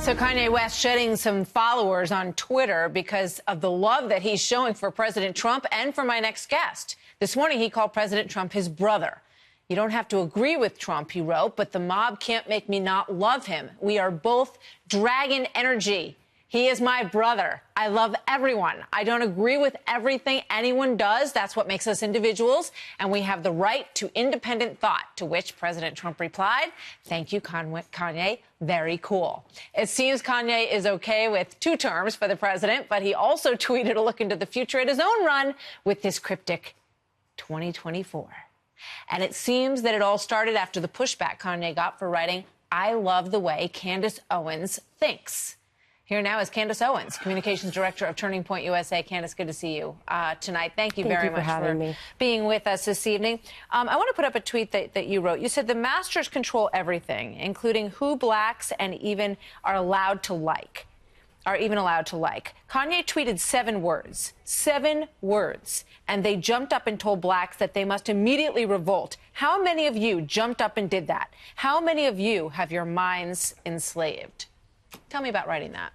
So Kanye West shedding some followers on Twitter because of the love that he's showing for President Trump and for my next guest. This morning, he called President Trump his brother. You don't have to agree with Trump, he wrote, but the mob can't make me not love him. We are both dragon energy. He is my brother. I love everyone. I don't agree with everything anyone does. That's what makes us individuals. And we have the right to independent thought, to which President Trump replied, "Thank you, Kanye. Very cool." It seems Kanye is okay with two terms for the president, but he also tweeted a look into the future at his own run with this cryptic 2024. And it seems that it all started after the pushback Kanye got for writing, "I love the way Candace Owens thinks." Here now is Candace Owens, Communications Director of Turning Point USA. Candace, good to see you tonight. Thank you very much for being with us this evening. I want to put up a tweet that you wrote. You said the masters control everything, including who blacks and even are allowed to like. Kanye tweeted 7 words, and they jumped up and told blacks that they must immediately revolt. How many of you jumped up and did that? How many of you have your minds enslaved? Tell me about writing that.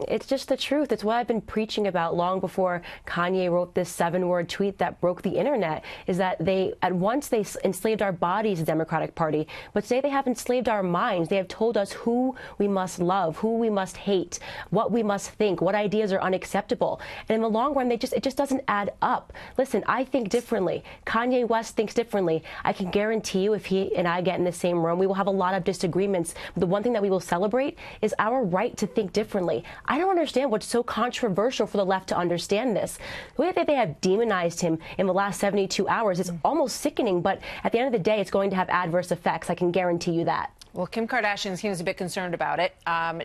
It's just the truth. It's what I've been preaching about long before Kanye wrote this 7-word tweet that broke the internet, is that they enslaved our bodies, the Democratic Party, but today they have enslaved our minds. They have told us who we must love, who we must hate, what we must think, what ideas are unacceptable. And in the long run, it just doesn't add up. Listen, I think differently. Kanye West thinks differently. I can guarantee you if he and I get in the same room, we will have a lot of disagreements. But the one thing that we will celebrate is our right to think differently. I don't understand what's so controversial for the left to understand this. The way that they have demonized him in the last 72 hours is almost sickening, but at the end of the day, it's going to have adverse effects. I can guarantee you that. Well, Kim Kardashian seems a bit concerned about it.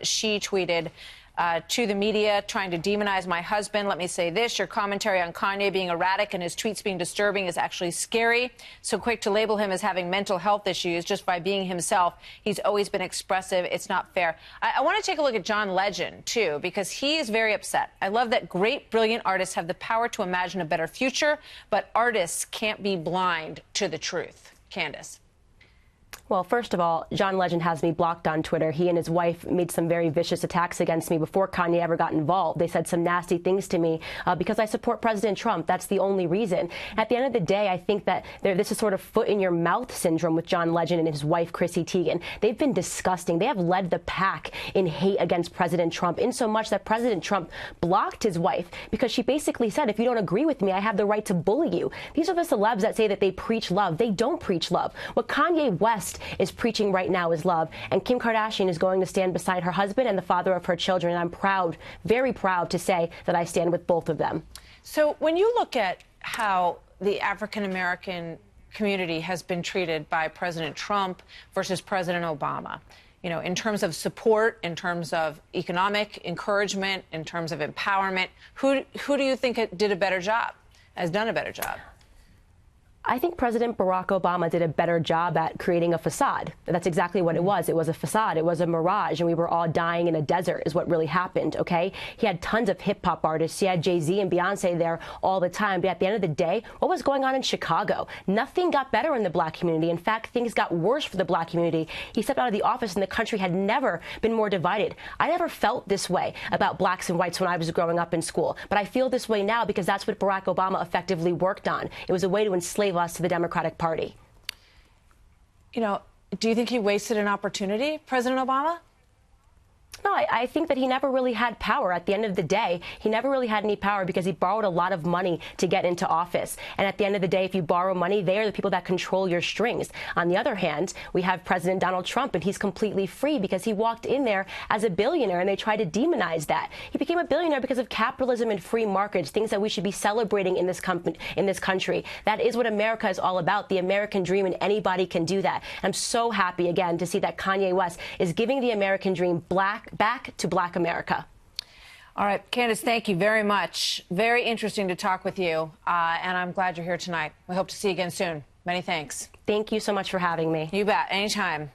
She tweeted to the media, trying to demonize my husband. Let me say this. Your commentary on Kanye being erratic and his tweets being disturbing is actually scary. So quick to label him as having mental health issues just by being himself. He's always been expressive. It's not fair. I want to take a look at John Legend, too, because he is very upset. I love that great, brilliant artists have the power to imagine a better future, but artists can't be blind to the truth. Candace. Well, first of all, John Legend has me blocked on Twitter. He and his wife made some very vicious attacks against me before Kanye ever got involved. They said some nasty things to me because I support President Trump. That's the only reason. At the end of the day, I think that this is sort of foot in your mouth syndrome with John Legend and his wife, Chrissy Teigen. They've been disgusting. They have led the pack in hate against President Trump, in so much that President Trump blocked his wife because she basically said, if you don't agree with me, I have the right to bully you. These are the celebs that say that they preach love. They don't preach love. What Kanye West is preaching right now is love. And Kim Kardashian is going to stand beside her husband and the father of her children. And I'm proud, very proud to say that I stand with both of them. So when you look at how the African-American community has been treated by President Trump versus President Obama, you know, in terms of support, in terms of economic encouragement, in terms of empowerment, who do you think has done a better job? I think President Barack Obama did a better job at creating a facade. That's exactly what it was. It was a facade. It was a mirage, and we were all dying in a desert is what really happened, okay? He had tons of hip-hop artists. He had Jay-Z and Beyonce there all the time. But at the end of the day, what was going on in Chicago? Nothing got better in the black community. In fact, things got worse for the black community. He stepped out of the office, and the country had never been more divided. I never felt this way about blacks and whites when I was growing up in school. But I feel this way now because that's what Barack Obama effectively worked on. It was a way to enslave us to the Democratic Party. You know, do you think he wasted an opportunity, President Obama? No, I think that he never really had power. At the end of the day, he never really had any power because he borrowed a lot of money to get into office. And at the end of the day, if you borrow money, they are the people that control your strings. On the other hand, we have President Donald Trump, and he's completely free because he walked in there as a billionaire, and they tried to demonize that. He became a billionaire because of capitalism and free markets, things that we should be celebrating in this country. That is what America is all about, the American dream, and anybody can do that. I'm so happy, again, to see that Kanye West is giving the American dream back to Black America. All right, Candace, thank you very much. Very interesting to talk with you, and I'm glad you're here tonight. We hope to see you again soon. Many thanks. Thank you so much for having me. You bet. Anytime.